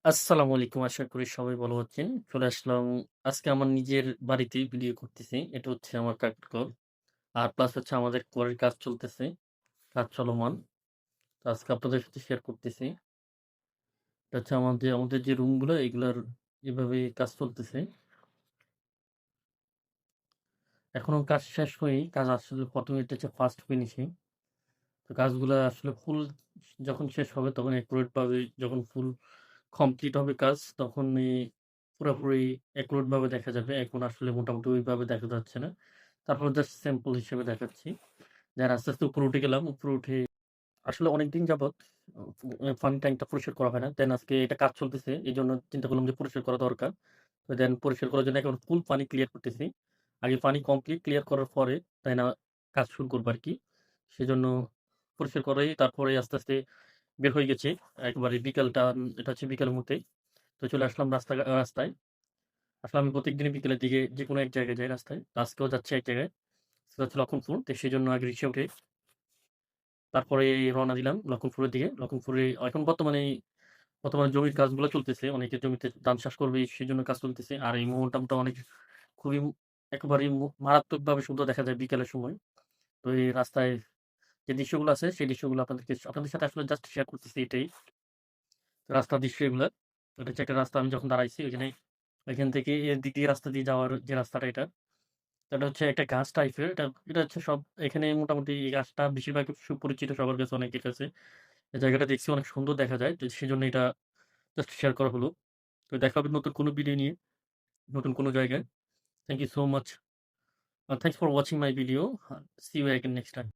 আসসালামু আলাইকুম। আশা করি সবাই ভালো আছেন। চলে আসলাম আজকে আমার নিজের বাড়িতেই ভিডিও করতেছি। এটা হচ্ছে আমার কাকার ঘর। আর প্লাস হচ্ছে আমাদের ঘরের কাজ চলতেছে। কাজ চলমান। তো আজকে আপনাদের সাথে শেয়ার করতেছি। এটা হচ্ছে আমাদের যে রুমগুলো এগুলার এভাবে কাজ চলতেছে। এখনো কাজ শেষ হয়নি। কাজ আসলে ১ম এটা হচ্ছে ফার্স্ট ফিনিশিং। তো কাজগুলা আসলে ফুল যখন শেষ হবে তখন একুরেট ভাবে যখন ফুল কমপ্লিট হবে কাজ তখন পুরাপুরি একুরেট ভাবে দেখা যাবে। এখন আসলে মোটামুটি ওইভাবে দেখা যাচ্ছে না। তারপর জাস্ট স্যাম্পল হিসেবে দেখাচ্ছি। দেন আস্তে, আস্তে উপরে উঠে গেলাম। উপরে উঠে আসলে অনেকদিন যাবৎ ফানি ট্যাঙ্কটা পরিষ্কার করা হয় না। দেন আজকে এটা কাজ চলতেছে। এজন্য চিন্তা করলাম যে পরিষ্কার করা দরকার। তো দেন পরিষ্কার করার জন্য এখন ফুল পানি ক্লিয়ার করতেছি। আগে পানি কমপ্লিট ক্লিয়ার করার পরে তাই না কাজ শুরু করব আরকি। সেজন্য পরিষ্কার করেই তারপরে আস্তে, আস্তে বের হয়ে গেছি। একেবারে বিকালটা এটা হচ্ছে বিকালের মধ্যেই। তো চলে আসলাম রাস্তায়। আসলে আমি প্রত্যেকদিনই বিকেলের দিকে যেকোনো এক জায়গায় যাই রাস্তায়। তো আজকেও যাচ্ছি এক জায়গায়। সেটা হচ্ছে লক্ষণপুর। তো সেজন্য আগে রিক্সা উঠে তারপরে রওনা দিলাম লক্ষণপুরের দিকে। লক্ষণপুরে এখন বর্তমানে জমির কাজগুলো চলতেছে। অনেকে জমিতে ধান চাষ করবে সেজন্য কাজ চলতেছে। আর এই মোহনটামটা অনেক খুবই একেবারেই মারাত্মকভাবে সুন্দর দেখা যায় বিকালের সময়। তো এই রাস্তায় যে দৃশ্যগুলো আছে সেই দৃশ্যগুলো আপনাদের সাথে আসলে জাস্ট শেয়ার করতেছি এটাই। রাস্তার দৃশ্য এগুলা। এটা হচ্ছে একটা রাস্তা আমি যখন দাঁড়াইছি ওইখান থেকে এদিক দিয়ে রাস্তা দিয়ে যাওয়ার যে রাস্তাটা এটা। এটা হচ্ছে একটা গাছ টাইপের। এটা হচ্ছে এখানে মোটামুটি এই গাছটা বেশিরভাগ সুপরিচিত সবার কাছে অনেকের কাছে। এই জায়গাটা দেখছি অনেক সুন্দর দেখা যায়। তো সেজন্য এটা জাস্ট শেয়ার করা হলো। তো দেখা হবে নতুন কোনো ভিডিও নিয়ে, নতুন কোনো জায়গায়। Thank you so much. Thanks for watching my video. See you again next time.